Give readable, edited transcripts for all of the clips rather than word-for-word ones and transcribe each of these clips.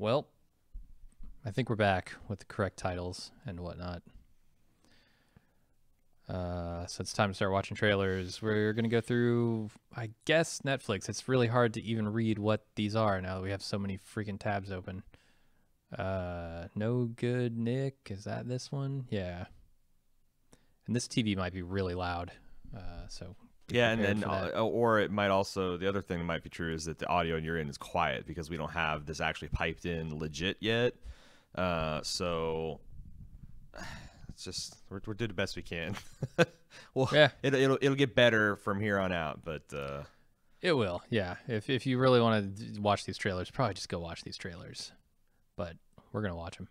Well, I think we're back with the correct titles and whatnot. So it's time to start watching trailers. We're going to go through, I guess, Netflix. It's really hard to even read what these are now that we have so many freaking tabs open. No Good Nick. Is that this one? Yeah. And this TV might be really loud. So yeah, and then or it might also, the other thing that might be true is that the audio you're in is quiet because we don't have this actually piped in legit yet. So it's just we're doing the best we can. Well, yeah, it'll get better from here on out, but it will. Yeah, if you really want to watch these trailers, probably just go watch these trailers. But we're gonna watch them.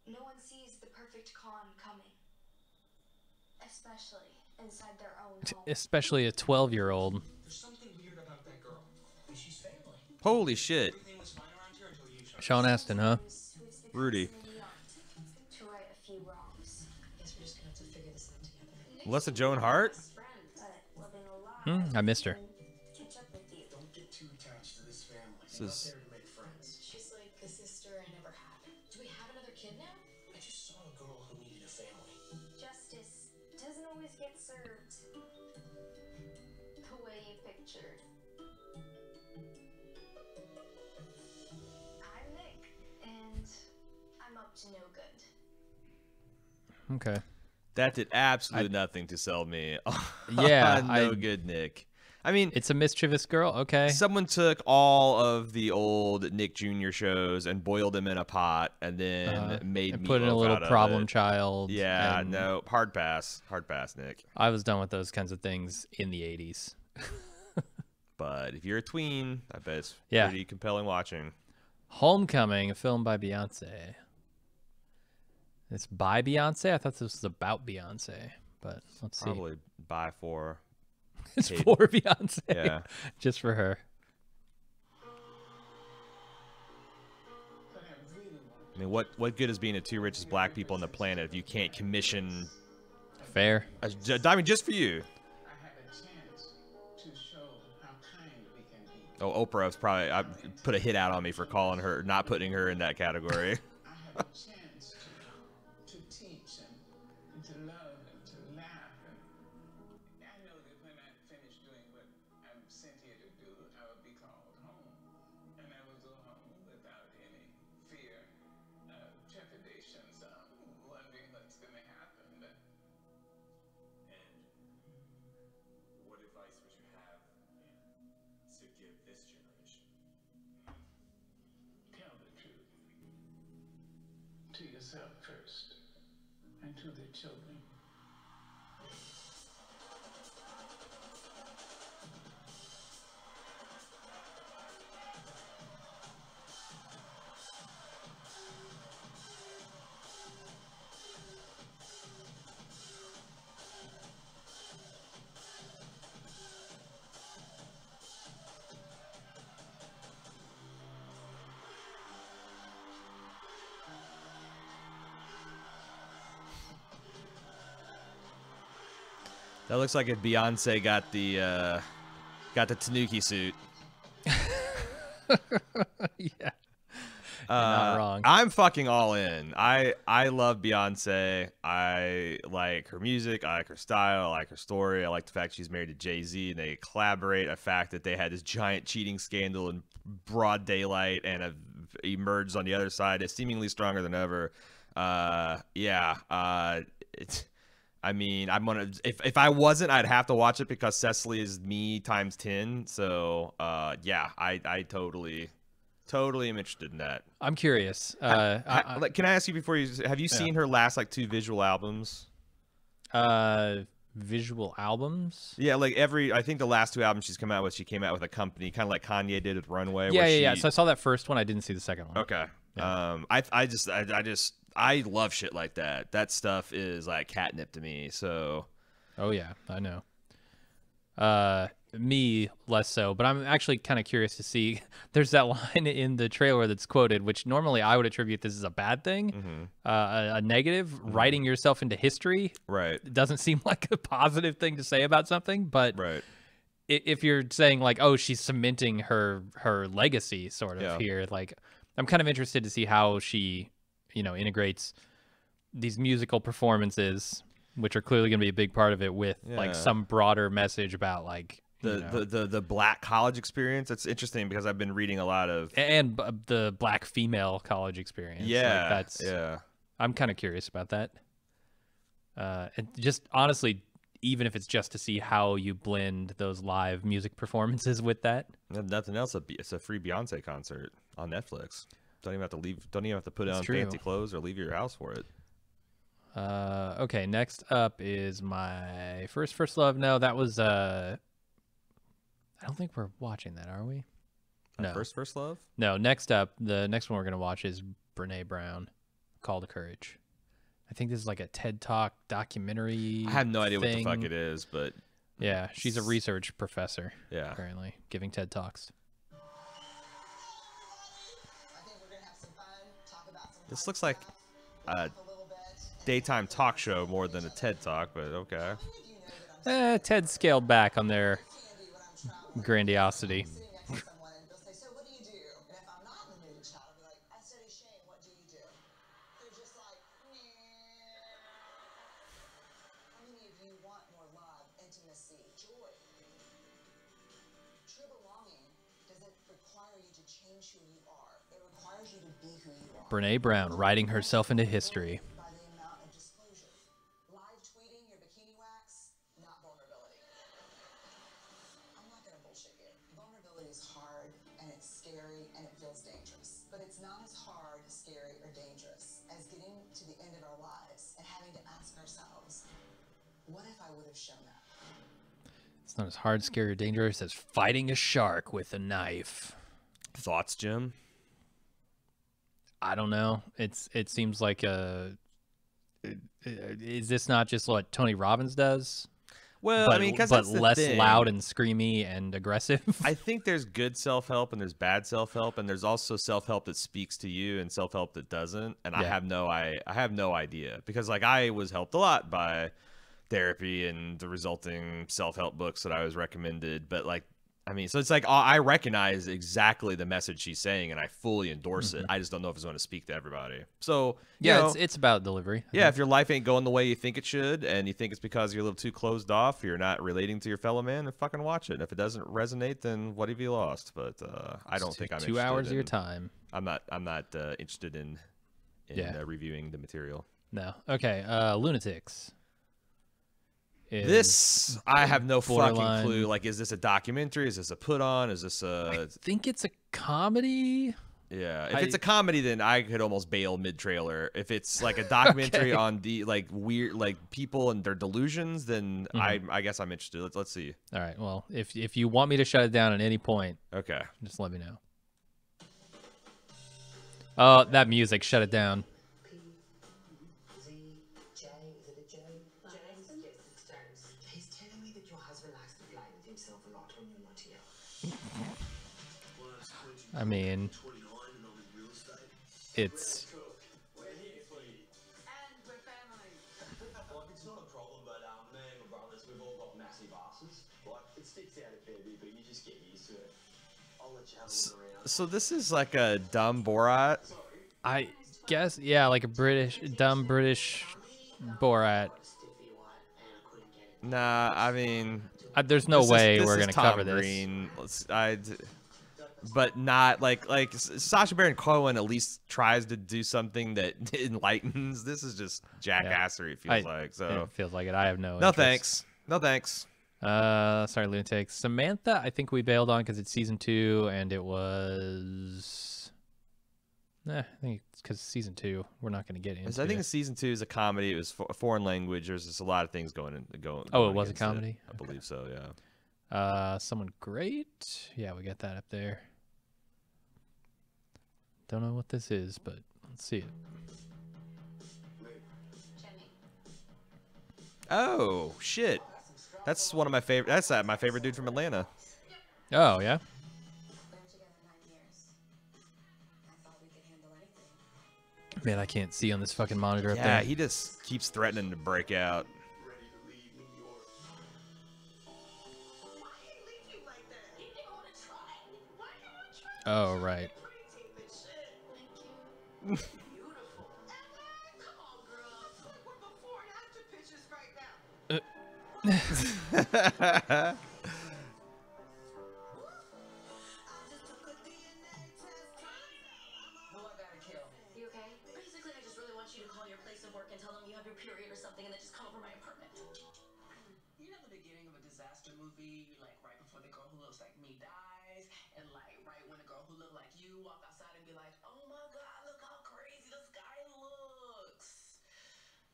No one sees the perfect con coming, especially inside their own home. Especially a 12-year-old. There's something weird about that girl. And she's family. Holy shit. Everything was fine around here until you showed Sean Astin, huh? Rudy. To right a few wrongs. Guess we're just gonna have to figure this out together. Melissa Joan Hart? I missed her. Catch up with you. Don't get too attached to this family. This You're is- not there to make friends. She's like a sister I never had. Do we have another kid now? I just saw a girl who needed a family. Justice doesn't always get served the way you pictured. I'm Nick, and I'm up to no good. Okay. That did absolutely nothing to sell me. Yeah, no good Nick. I mean, it's a mischievous girl. Okay. Someone took all of the old Nick Jr. shows and boiled them in a pot, and then made and put in a little problem child. Yeah, no, hard pass, Nick. I was done with those kinds of things in the 80s. But if you're a tween, I bet it's Yeah. pretty compelling watching. Homecoming, a film by Beyonce. It's by Beyonce? I thought this was about Beyonce, but let's see. Probably by for. It's for Beyonce. Yeah. Just for her. I mean, what good is being the two richest black people on the planet if you can't commission Fair. a diamond just for you? I had a chance to show how kind we can be. Oh, Oprah's probably I put a hit out on me for calling her, not putting her in that category. I had a chance to teach and to love and to laugh. And I know that when I finish doing what I'm sent here to do, I will be called home. And I will go home without any fear, trepidations, wondering what's going to happen. And what advice would you have to give this generation? tell the truth to yourself first and to the children. That looks like if Beyonce got the Tanuki suit. Yeah. You're not wrong. I'm fucking all in. I love Beyonce. I like her music. I like her style. I like her story. I like the fact she's married to Jay-Z and they collaborate. The fact that they had this giant cheating scandal in broad daylight and have emerged on the other side as seemingly stronger than ever. It's. I mean, I'm gonna. If I wasn't, I'd have to watch it because Cecily is me times 10. So, yeah, I totally am interested in that. I'm curious. Can I ask you before you have you seen her last like 2 visual albums? Visual albums? Yeah, like I think the last 2 albums she's come out with, she came out with a company, kind of like Kanye did with Runway. Yeah. So I saw that first one. I didn't see the second one. Okay. Yeah. I love shit like that. That stuff is like catnip to me. So. Oh yeah, I know. Me less so, but I'm actually kind of curious to see. There's that line in the trailer that's quoted, which normally I would attribute this as a bad thing, a negative. Writing yourself into history, right? It doesn't seem like a positive thing to say about something, but right. if you're saying like, oh, she's cementing her legacy sort of Yeah. here, like I'm kind of interested to see how she, integrates these musical performances, which are clearly going to be a big part of it, with like Yeah. some broader message about like the black college experience. It's interesting because I've been reading a lot of the black female college experience. yeah, that's yeah. I'm kind of curious about that. And just honestly, even if it's just to see how you blend those live music performances with that. If nothing else, it's a free Beyonce concert on Netflix. Don't even have to leave. Don't even have to put That's on true. fancy clothes or leave your house for it. Okay, next up is my first love. No, that was I don't think we're watching that, are we? No. First love. No, next up, the next one we're gonna watch is Brene Brown, Call to Courage. I think this is like a TED Talk documentary. I have no idea what the thing. fuck it is, but Yeah, she's a research professor. Yeah. Apparently, giving TED Talks. this looks like a daytime talk show more than a TED Talk. But okay. TED scaled back on their grandiosity. So what do you do? And if I'm not in the mood to chat, I'll be like, I study Shane, what do you do? They're just like, how many of you want more love, intimacy, joy? True belonging doesn't require you to change who you are. It requires you to be who you are. Brene Brown writing herself into history. By the amount of disclosure. Live tweeting your bikini wax, not vulnerability. I'm not gonna bullshit you. Vulnerability is hard, and it's scary, and it feels dangerous. But it's not as hard, scary, or dangerous as getting to the end of our lives and having to ask ourselves, what if I would have shown up? It's not as hard, scary, or dangerous as fighting a shark with a knife. Thoughts, Jim? I don't know. It seems like is this not just what Tony Robbins does? Well, but, I mean, because but that's the less thing. loud and screamy and aggressive. I think there's good self-help and there's bad self-help, and there's also self-help that speaks to you and self-help that doesn't. And I Yeah. have no idea, because like I was helped a lot by therapy and the resulting self-help books that I was recommended. But like, I mean, so it's like I recognize exactly the message she's saying, and I fully endorse it. I just don't know if it's going to speak to everybody. So you Yeah, know, it's about delivery. yeah, if your life ain't going the way you think it should, and you think it's because you're a little too closed off, you're not relating to your fellow man, then fucking watch it. And if it doesn't resonate, then what have you lost? But I don't think I'm 2 interested hours of your in- time. I'm not interested in Yeah. reviewing the material. No. Okay. Lunatics. This I have no fucking borderline- clue. Like, is this a documentary? Is this a put on? Is this I a think it's a comedy. yeah? If it's a comedy, then I could almost bail mid trailer. If it's like a documentary Okay. on the like weird like people and their delusions, then I guess I'm interested. Let's see. All right. Well, if you want me to shut it down at any point, Okay. just let me know. Oh, that music! Shut it down. J, is it a J? James? Yes, it's James. He's telling me that your husband likes to play with himself a lot when you're not here. I mean, it's We're here for you. And we're family. Like, it's not a problem, but me and my brothers, we've all got massive asses. Like, it sticks out a fair bit, but you just get used to it. I'll let you have a look around. So this is like a dumb Borat. I guess like a dumb British Borat. Nah, I mean, There's no way this we're is gonna Tom cover this. Green. But not like Sacha Baron Cohen at least tries to do something that enlightens. This is just jackassery. It feels like so. It feels like it. I have no. No interest. thanks. No thanks. Sorry, Lunatics. Samantha, I think we bailed on because it's season 2, and it was. I think it's because season 2. We're not going to get into. I think it. season 2 is a comedy. It was a foreign language. There's just a lot of things going. Oh, it was a against comedy? I believe so. Yeah. Someone great. Yeah, we got that up there. Don't know what this is, but let's see it. Jimmy. Oh shit. That's one of my favorite. That's my favorite dude from Atlanta. Oh yeah. We've been together 9 years. I thought we could handle anything. Man, I can't see on this fucking monitor up Yeah, there. he just keeps threatening to break out. Ready to leave New York. Why are you leaving Oh, right. Thank you. Beautiful. Emma, come on, girl. It's like we're before and after pictures right now. Who I gotta kill? You okay? Basically, I just really want you to call your place of work and tell them you have your period or something, and then just come over my apartment. You know the beginning of a disaster movie, like right before the girl who looks like me dies, and like right when the girl who looked like you walk outside and be like, "Oh my God, look how crazy the sky looks."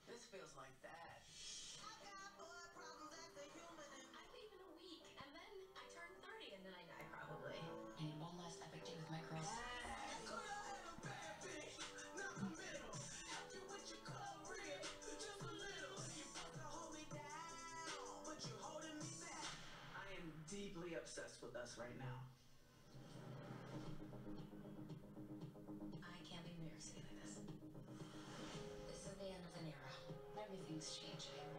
This feels like that. I leave in a week, and then I turn 30, and then I die probably. I need one last epic day with my girls. I am deeply obsessed with us right now. I can't leave New York City like this. This is the end of an era. Everything's changing.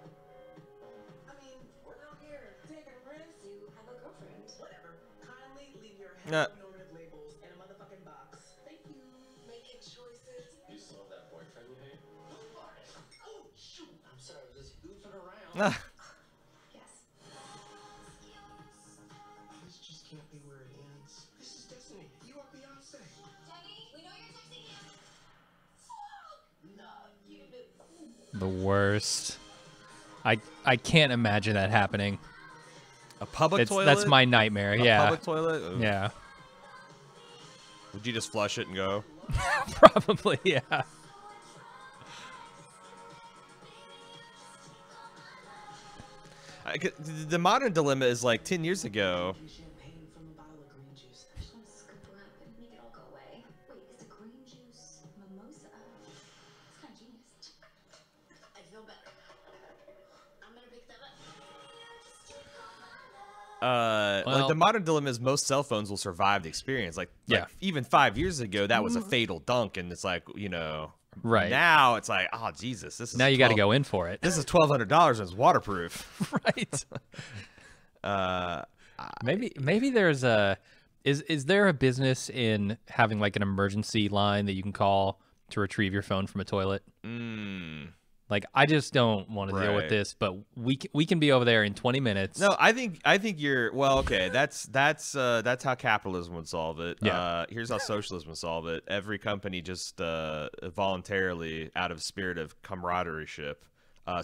I mean, we're out here taking risks. You have a girlfriend. Whatever. Kindly leave your Yeah. heteronormative labels in a motherfucking box. Thank you. Making choices. You still have that boyfriend you hate? Oh, shoot. I'm sorry, I was just goofing around. Yes. This just can't be where it ends. This is destiny. You are Beyonce. Jenny, we know you're texting him. Nah, you did. The worst. I can't imagine that happening. A public toilet? That's my nightmare. A Yeah. public toilet? Ooh. Yeah. Would you just flush it and go? Probably. Yeah. The modern dilemma is like 10 years ago. Champagne from a bottle of green juice. I just want to scoop her up and make it all go away. Wait, is the green juice mimosa? It's kind of genius. I feel better. I'm gonna pick that up. Like the modern dilemma is most cell phones will survive the experience. Like even 5 years ago, that was a fatal dunk, and it's like, you know, Right. now it's like, oh Jesus, this is Now you got to go in for it. This is $1,200 and it's waterproof. Right. Maybe there's a is there a business in having like an emergency line that you can call to retrieve your phone from a toilet? Like, I just don't want to deal with this, but we can be over there in 20 minutes. No, I think you're okay. That's how capitalism would solve it. Yeah. Here's how socialism would solve it. Every company just voluntarily, out of spirit of camaraderie,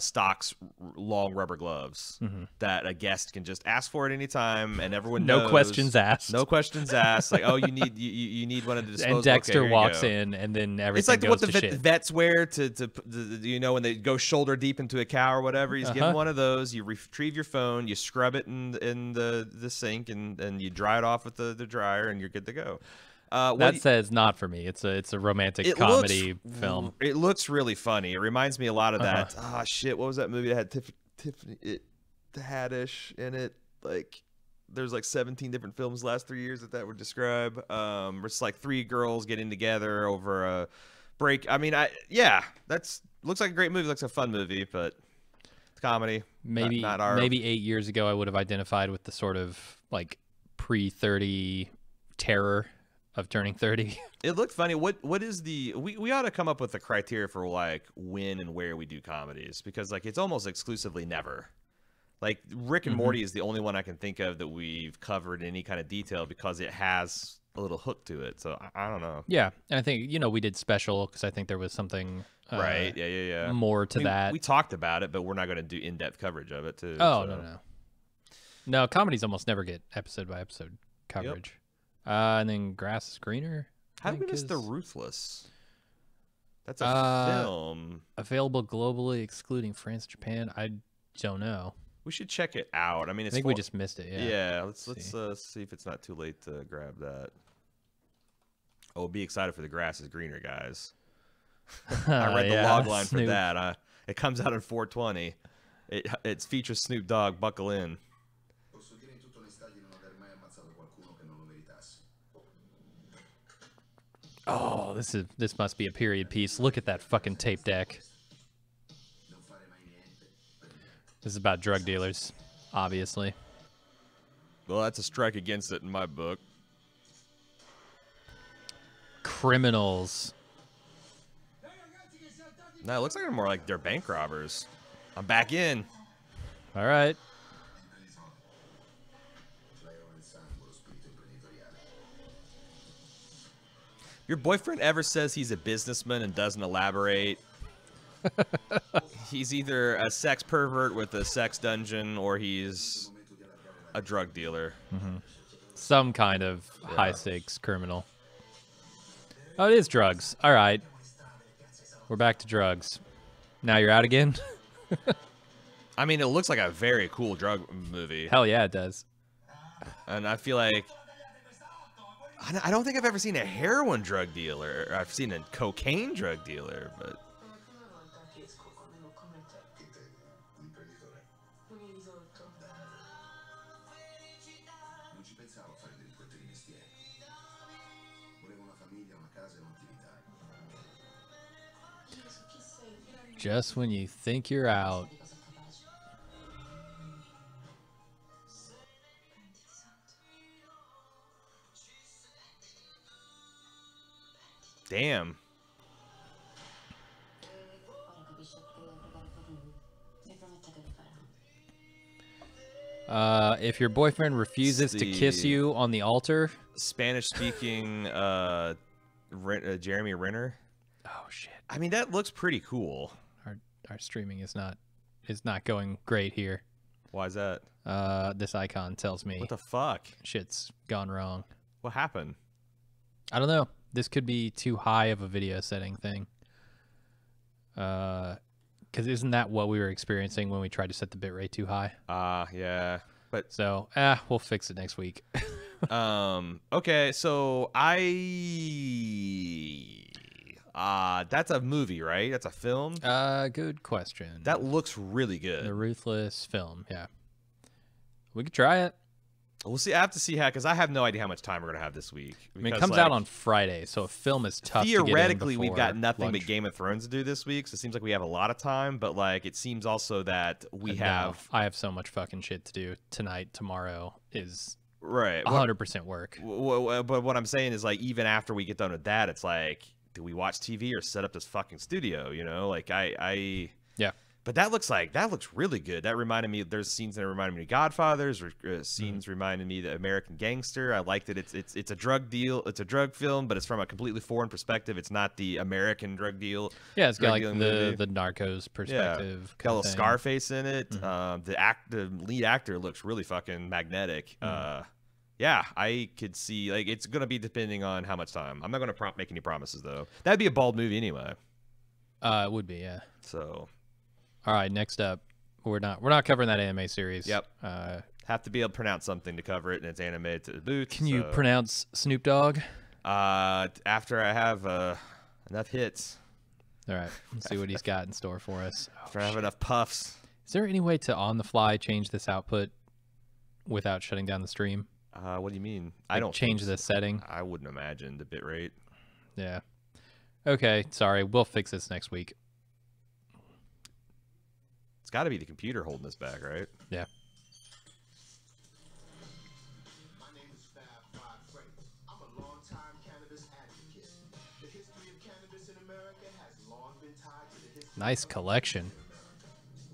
stocks long rubber gloves that a guest can just ask for at any time, and everyone knows. No questions asked. No questions asked. Like, oh, you need one of the disposable. And Dexter okay, walks in, and then everything it's like goes what the to shit. vets wear to you know, when they go shoulder deep into a cow or whatever. He's given one of those. You retrieve your phone, you scrub it in the sink, and you dry it off with the dryer, and you're good to go. That says not for me. It's a romantic comedy film. It looks really funny. It reminds me a lot of that. Ah, shit. What was that movie that had Tiffany Haddish in it? Like, there's like 17 different films the last 3 years that would describe. It's like three girls getting together over a break. I mean, that's looks like a great movie. Looks like a fun movie, but it's comedy. Maybe not our. Maybe 8 years ago, I would have identified with the sort of like pre-30 terror of turning 30. It looked funny. What is the we ought to come up with a criteria for like when and where we do comedies, because like it's almost exclusively never. Like Rick and Morty is the only one I can think of that we've covered in any kind of detail because it has a little hook to it. So I don't know. Yeah, and I think we did special because I think there was something right. Yeah. more to that. We talked about it, but we're not going to do in-depth coverage of it too. Oh, so. No, comedies almost never get episode by episode coverage. Yep. And then Grass is Greener. How did we miss The Ruthless? That's a film. Available globally, excluding France, Japan. I don't know. We should check it out. I mean, I think we just missed it. Yeah. Let's see if it's not too late to grab that. Oh, be excited for The Grass is Greener, guys. I read the log line for that. It comes out on 4/20. It features Snoop Dogg. Buckle in. Oh, this must be a period piece. Look at that fucking tape deck. This is about drug dealers, obviously. Well, that's a strike against it in my book. criminals. No, it looks like they're more like they're bank robbers. I'm back in. All right. Your boyfriend ever says he's a businessman and doesn't elaborate? He's either a sex pervert with a sex dungeon or he's a drug dealer. Some kind of high stakes criminal. Oh, it is drugs. All right. We're back to drugs. Now you're out again? I mean, it looks like a very cool drug movie. Hell yeah, it does. And I feel like I don't think I've ever seen a heroin drug dealer. I've seen a cocaine drug dealer, but Just when you think you're out. damn. If your boyfriend refuses to kiss you on the altar. Spanish-speaking Jeremy Renner. Oh shit. I mean, that looks pretty cool. Our streaming is not going great here. Why is that? This icon tells me What the fuck? shit's gone wrong. What happened? I don't know. This could be too high of a video setting thing. Because isn't that what we were experiencing when we tried to set the bitrate too high? Yeah. But So, we'll fix it next week. okay, so that's a movie, right? That's a film? Good question. That looks really good. The Ruthless film, yeah. We could try it. We'll see. I have to see how, because I have no idea how much time we're gonna have this week. I mean, it Because, comes like, out on Friday, so a film is tough. theoretically, to get in we've got before nothing lunch. but Game of Thrones to do this week, so it seems like we have a lot of time. But like, it seems also that we No, have I have so much fucking shit to do tonight. Tomorrow is right 100% work. But what I'm saying is, like, even after we get done with that, it's like, do we watch TV or set up this fucking studio? You know, like Yeah. But that looks really good. That reminded me. There's scenes that reminded me of Godfathers, or scenes reminded me of American Gangster. I like that it's a drug deal. It's a drug film, but it's from a completely foreign perspective. It's not the American drug deal. Yeah, it's got like drug dealing movie. the Narcos perspective. Got a little thing. Scarface in it. The lead actor looks really fucking magnetic. Yeah, I could see, like, it's gonna be depending on how much time. I'm not gonna make any promises though. That'd be a bald movie anyway. It would be, yeah. So, all right, next up, we're not covering that anime series. Yep. Have to be able to pronounce something to cover it, and it's animated to the boot. Can you pronounce Snoop Dogg? After I have enough hits. All right, let's see what he's got in store for us. After I have enough puffs. Is there any way to on the fly change this output without shutting down the stream? What do you mean? Like, I don't change think the setting. I wouldn't imagine the bitrate. Yeah. Okay, sorry. We'll fix this next week. It's got to be the computer holding us back, right? Yeah. My name is Fab Fred. I'm a longtime cannabis advocate. The history of cannabis in America has long been tied to the history Nice collection.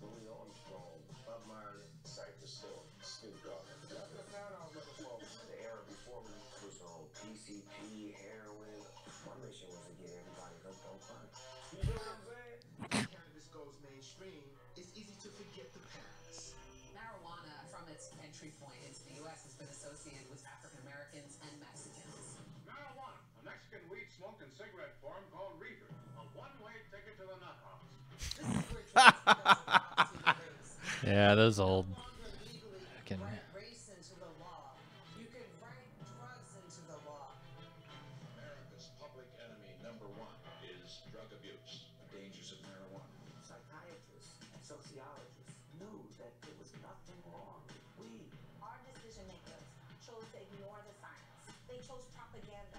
Louis Armstrong, Bob Marley, Cypress Hill, Snoop Dogg. The era before me was on PCP, heroin. My mission was to get everybody hooked on crack. You know what I'm saying? When cannabis goes mainstream, it's easy to forget the past. Marijuana, from its entry point into the U.S., has been associated with African Americans and Mexicans. Marijuana, a Mexican weed smoking cigarette form called reefer, a one-way ticket to the nut house. This is where drugs becomes a property of race. Yeah, those old. No longer legally Fucking- write race into the law. You can write drugs into the law. America's public enemy number one is drug abuse. The dangers of marijuana. Psychiatrists and sociologists knew that there was nothing wrong with weed. Our decision makers chose to ignore the science. They chose propaganda.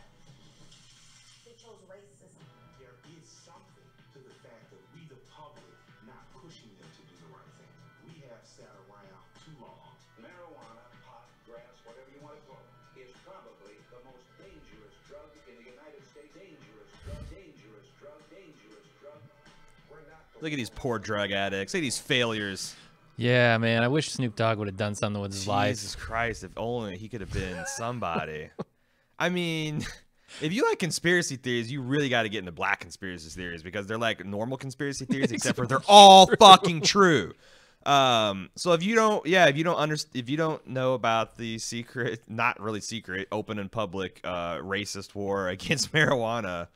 They chose racism. There is something to the fact that we, the public, not pushing them to do the right thing. We have sat around too long. Marijuana, pot, grass, whatever you want to call it, is probably the most dangerous drug in the United States Look at these poor drug addicts. Look at these failures. Yeah, man. I wish Snoop Dogg would have done something with his life. Jesus Christ, if only he could have been somebody. I mean, if you like conspiracy theories, you really got to get into black conspiracy theories because they're like normal conspiracy theories, except for they're all fucking true. So if you don't know about the secret, not really secret, open and public racist war against marijuana,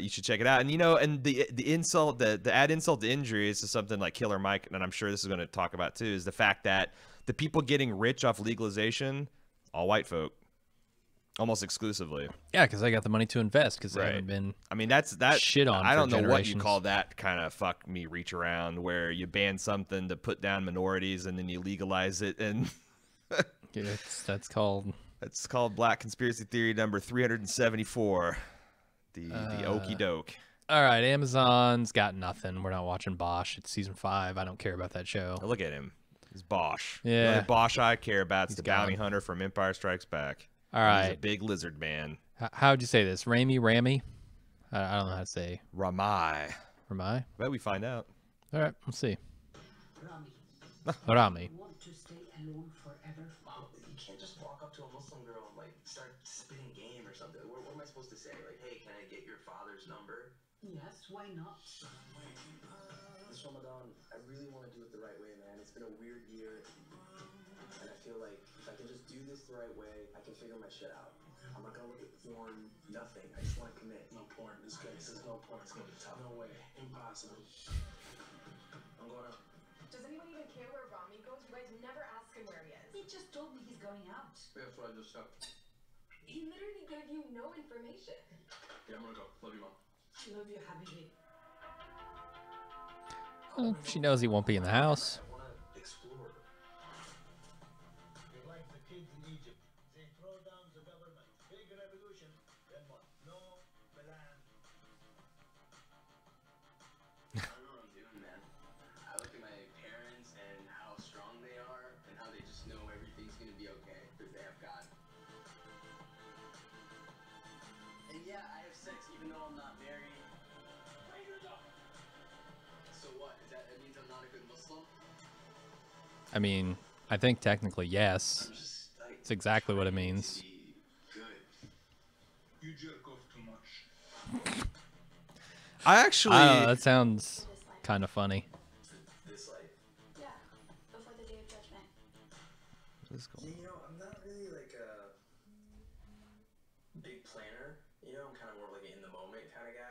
you should check it out. And and the insult, the add insult to injury is something like Killer Mike, and I'm sure this is going to talk about too, is the fact that the people getting rich off legalization, all white folk. Almost exclusively. Yeah, because I got the money to invest because they Right. haven't been. I mean, that's shit on I for don't know what you generations. call that kind of fuck me reach around where you ban something to put down minorities and then you legalize it, and That's called. it's called Black Conspiracy Theory number 374. The okey doke. All right, Amazon's got nothing. We're not watching Bosch. It's season 5. I don't care about that show. Look at him. He's Bosch. Yeah. The only Bosch I care about is the gone. bounty hunter from Empire Strikes Back. All And he's a right. big lizard man. How'd you say this? Rami? I don't know how to say. Ramai. Rami? Bet we find out. All right, we'll see. Rami, Rami. you want to stay alone forever? Wow, you can't just walk up to a Muslim girl and like start spitting game or something. What am I supposed to say? Like, hey, can I get your father's number? Yes, why not? This Ramadan, I really want to do it the right way, man. It's been a weird year, and I feel like if I can just do this the right way, I can figure my shit out. I'm not gonna look at porn, nothing. I just want to commit. No porn. This guy says no porn. It's gonna be tough. No way. Impossible. I'm going up. Does anyone even care where Rami goes? You guys never ask him where he is. He just told me he's going out. Yeah, that's what I just said. He literally gave you no information. Yeah, I'm gonna go. Love you, mom. Love you, Habibi. Well, she knows he won't be in the house. I want to explore. You're like the kids in Egypt. They throw down the government. Big revolution. Then what? No land. I don't know what I'm doing, man. I look at my parents and how strong they are and how they just know everything's gonna be okay because they have God. And yeah, I have sex even though I'm not married. So what? That means I'm not a good Muslim? I mean, I think technically yes. I'm just like It's exactly what it trying to means. be good. You jerk off too much. I actually. I don't know, that sounds kind of funny. This life. Yeah, before the day of judgment. Yeah, I'm not really like a big planner. I'm kind of more like an in the moment kind of guy.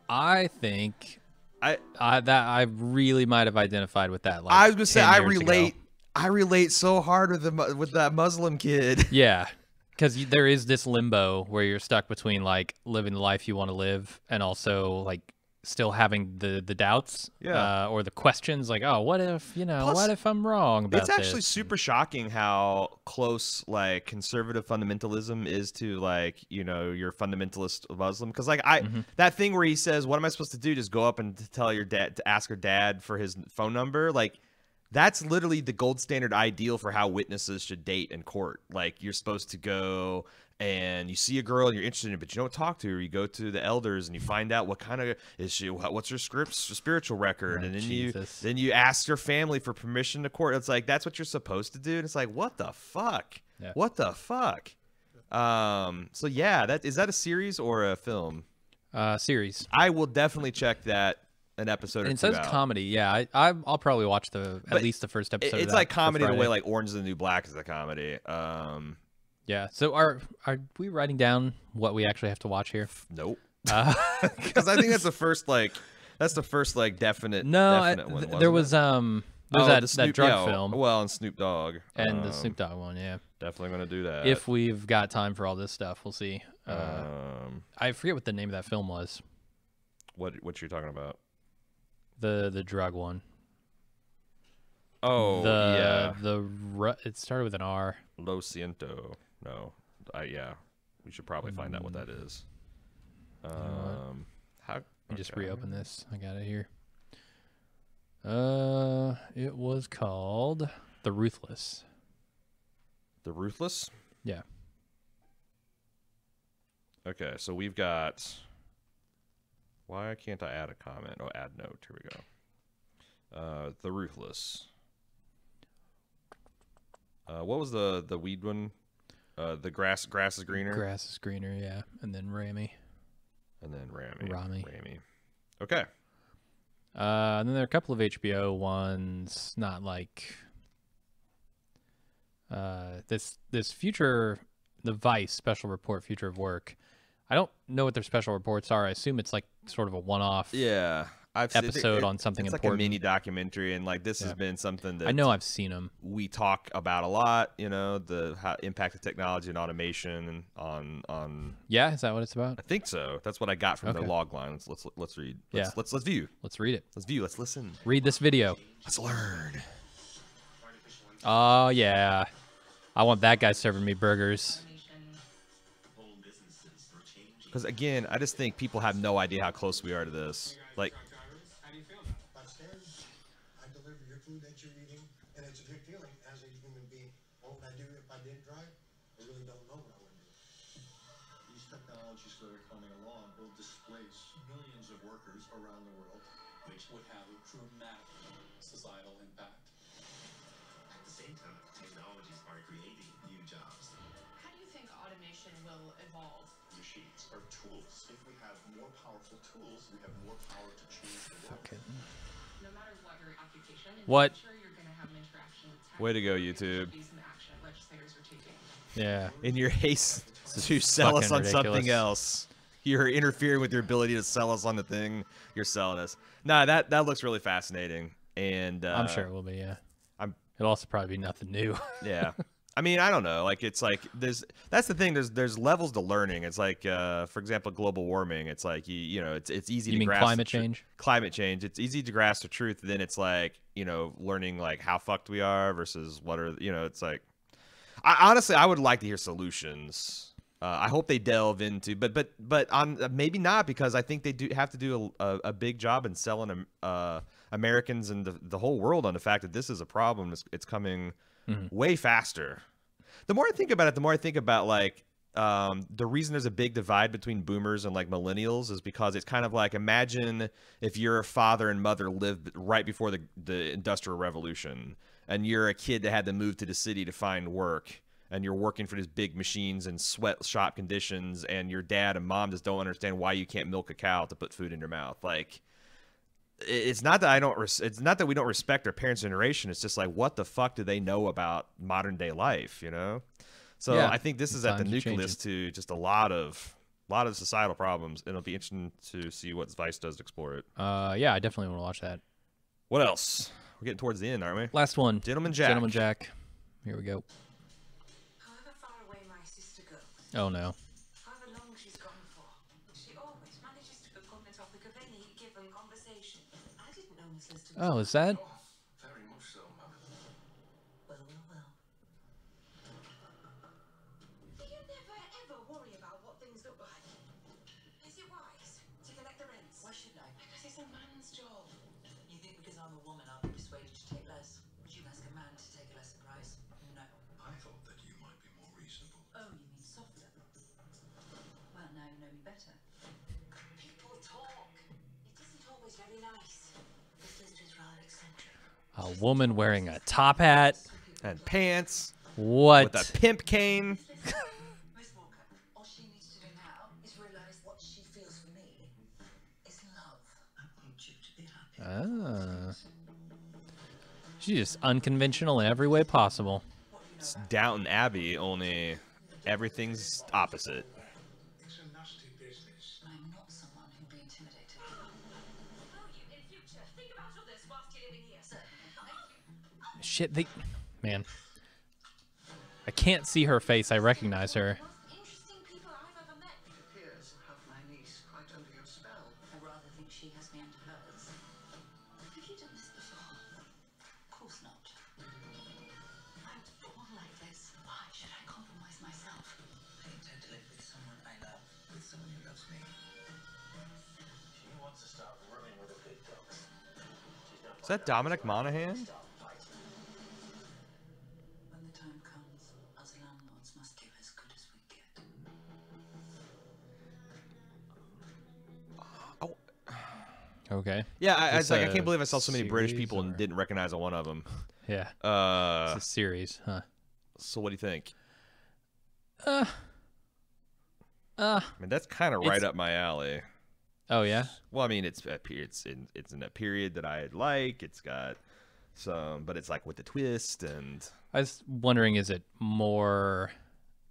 I think I I really might have identified with that. Like I was gonna say 10 I years ago. relate. I relate so hard with that Muslim kid. Yeah, because there is this limbo where you're stuck between like living the life you want to live and also like still having the doubts, or the questions like, oh, what if Plus, what if I'm wrong about It's actually this? super shocking how close like conservative fundamentalism is to like your fundamentalist Muslim, because like that thing where he says, what am I supposed to do, just go up and tell your dad to ask her dad for his phone number? Like that's literally the gold standard ideal for how witnesses should date in court. Like you're supposed to go and you see a girl and you're interested in it, but you don't talk to her. You go to the elders and you find out what kind of is she, what's her spiritual record, Oh, and then Jesus. you ask your family for permission to court. It's like that's what you're supposed to do, and it's like what the fuck? Yeah. What the fuck? So yeah, that is that a series or a film? Series. I will definitely check that an episode. And or it two says out. comedy. Yeah, I'll probably watch at But least the first episode. of It's that like for comedy the way Friday. like Orange is the New Black is a comedy. Yeah. So are we writing down what we actually have to watch here? Nope. Uh, Because I think that's the first definite. no, definite one. there wasn't was it? that Snoop, drug yeah, film Well, and Snoop Dogg. and the Snoop Dogg one. Yeah. Definitely gonna do that. If we've got time for all this stuff, we'll see. I forget what the name of that film was. what you're talking about? The drug one. Oh yeah, It started with an R. Lo Siento. No, yeah, we should probably find out what that is. How? Let me just okay. reopen this. I got it here. It was called The Ruthless. The Ruthless. Yeah. Okay, so we've got. Why can't I add a comment? Oh, add note. Here we go. The Ruthless. What was the weed one? The grass is greener. Grass is greener, yeah. And then Rami. And then Rami. Rami. Okay. And then there are a couple of HBO ones, not like this future, the Vice special report, Future of Work. I don't know what their special reports are. I assume it's like sort of a one-off. Yeah. Episode on something it's important. like a mini documentary, and like this has been something that I know I've seen them. We talk about a lot, you know, the impact of technology and automation on. Yeah, is that what it's about? I think so. That's what I got from the log line. Let's read. Let's view. Let's read it. Let's view. Let's listen. Read this video. Let's learn. Oh yeah, I want that guy serving me burgers. Because again, I just think people have no idea how close we are to this. Like. I deliver your food that you're eating, and it's a good feeling as a human being. What would I do if I didn't drive? I really don't know what I would do. These technologies that are coming along will displace millions of workers around the world, which would have a dramatic societal impact. At the same time, technologies are creating new jobs. How do you think automation will evolve? Machines are tools. If we have more powerful tools, we have more power to change the world. No matter what your occupation, What? I'm sure you're going to have an interaction with tech. Way to go, YouTube. Some action legislators are taking. Yeah. In your haste to sell us on something else, you're interfering with your ability to sell us on the thing you're selling us. Nah, that looks really fascinating, and I'm sure it will be. Yeah. It'll also probably be nothing new. Yeah. I mean, I don't know. Like, it's like that's the thing. There's levels to learning. It's like, for example, global warming. It's like you know, it's easy You to mean grasp climate change? Climate change. It's easy to grasp the truth. Then it's like, you know, learning like how fucked we are versus what are, you know. It's like, honestly, I would like to hear solutions. I hope they delve into, but on maybe not, because I think they do have to do a big job in selling Americans and the whole world on the fact that this is a problem. It's coming way faster. The more I think about it, the more I think about like the reason there's a big divide between boomers and like millennials is because it's kind of like, imagine if your father and mother lived right before the Industrial Revolution, and you're a kid that had to move to the city to find work, and you're working for these big machines in sweatshop conditions, and your dad and mom just don't understand why you can't milk a cow to put food in your mouth. Like, it's not that it's not that we don't respect our parents' generation. It's just like, what the fuck do they know about modern day life, you know? So Yeah, I think this is at the nucleus to just a lot of societal problems. It'll be interesting to see what Vice does to explore it. Yeah, I definitely want to watch that. What else? We're getting towards the end, aren't we? Last one. Gentleman Jack. Gentleman Jack. Here we go. However far away my sister goes, Oh no. however long she's gone for, she always manages to become the topic of any given conversation. I didn't know Miss Lister was... Oh, is that? Very much so, Mother. Well. Do you never ever worry about what things look like? Is it wise to collect the rents? Why shouldn't I? Because it's a man's job. You think because I'm a woman I'll be persuaded to take less? Would you ask a man to take a lesser price? No. I thought that you might be more reasonable. Oh, you mean softer? Well, now you know me better. People talk. It isn't always very nice. Miss Lister's rather eccentric. A woman wearing a top hat. And pants. What? With a pimp cane. Miss Walker, all she needs to do now is realize what she feels for me is love. I want you to be happy. She's just unconventional in every way possible. It's Downton Abbey, only everything's opposite. it's a nasty business. I'm not someone who'd be intimidated. Will you, in future, think about others whilst you're living here, sir? Shit, man. I can't see her face. I recognize her. Most interesting people I've ever met. It appears to have my niece quite under your spell. I'd rather think she has me under hers. Have you done this before? Of course not. I'm born like this. Why should I compromise myself? I intend to live with someone I love, with someone who loves me. She wants to start running with the big dogs. She's not Is that Dominic Monaghan? When the time comes, us landlords must give as good as we get. Okay. Yeah, I Is was like, I this can't a believe I saw so many British series people and or- didn't recognize one of them. Yeah. It's a series, huh? So what do you think? Uh. I mean, that's kind of right It's- up my alley. Oh yeah. Well, I mean, it's in a period that I like. It's got some, but it's like with the twist and. I was wondering, is it more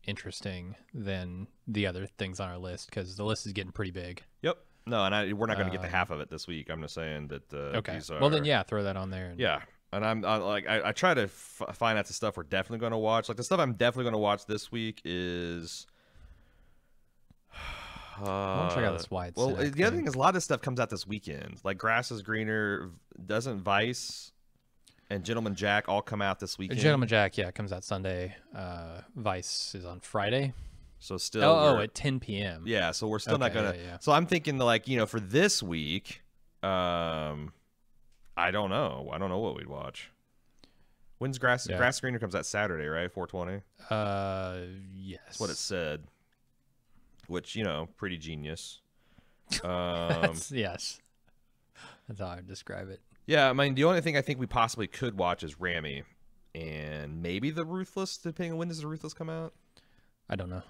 interesting than the other things on our list? Because the list is getting pretty big. Yep. No, and we're not going to get the half of it this week. I'm just saying that. Okay. These are, Well then, yeah, throw that on there. And... Yeah, and I try to find out the stuff we're definitely going to watch. Like the stuff I'm definitely going to watch this week is. I want to check out this Wide. Well, the other thing is a lot of this stuff comes out this weekend. Like Grass is Greener, doesn't Vice and Gentleman Jack all come out this weekend? Gentleman Jack, yeah, comes out Sunday. Vice is on Friday. So still, at 10 p.m. Yeah, so we're still not gonna. Yeah. So I'm thinking like for this week, I don't know. I don't know what we'd watch. When's Grass Greener comes out Saturday, right? 4/20. Yes. That's what it said. Which pretty genius. Yes. That's how I would describe it. Yeah, I mean the only thing I think we possibly could watch is Ramy, and maybe The Ruthless, depending on when does The Ruthless come out. I don't know.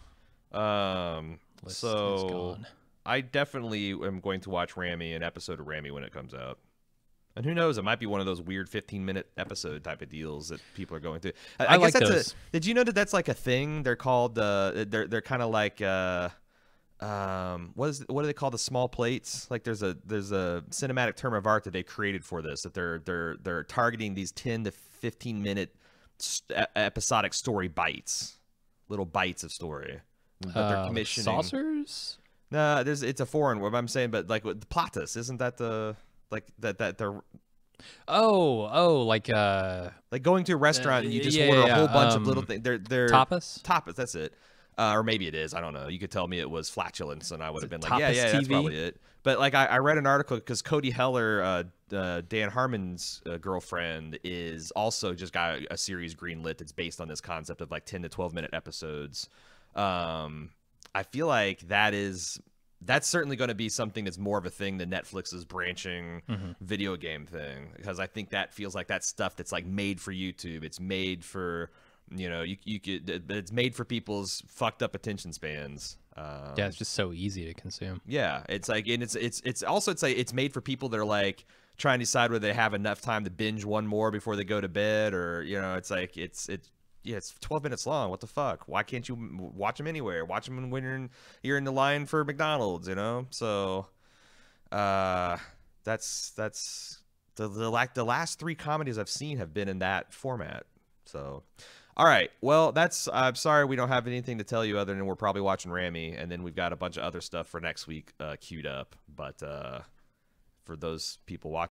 List is So gone. I definitely am going to watch Ramy, an episode of Ramy when it comes out. And who knows? It might be one of those weird 15-minute episode type of deals that people are going through. I guess like that's those. Did you know that that's like a thing? They're called. They're kind of like. What do they call the small plates? Like there's a cinematic term of art that they created for this. That they're targeting these 10 to 15-minute episodic story bites, little bites of story. But they're commissioning saucers. No, it's a foreign word. I'm saying, but like the platus, isn't that the like that they're like going to a restaurant and you just yeah, order yeah, a whole bunch of little things. They're tapas. Tapas, that's it. Or maybe it is. I don't know. You could tell me it was flatulence, and I would have been like, Tapas yeah, that's TV? probably it. But like I read an article because Cody Heller, Dan Harmon's girlfriend, is also just got a series greenlit that's based on this concept of like 10 to 12-minute episodes. I feel like that's certainly going to be something that's more of a thing than Netflix's branching video game thing, because I think that feels like that stuff that's like made for YouTube. It's made for you could, but it's made for people's fucked up attention spans. Yeah, it's just so easy to consume. Yeah, it's like, and it's also like it's made for people that are like trying to decide whether they have enough time to binge one more before they go to bed, or it's like it's 12 minutes long. What the fuck? Why can't you watch them anywhere? Watch them when you're in the line for McDonald's, So, that's the last 3 comedies I've seen have been in that format. So, all right. Well, I'm sorry we don't have anything to tell you other than we're probably watching Ramy, and then we've got a bunch of other stuff for next week queued up. But for those people watching.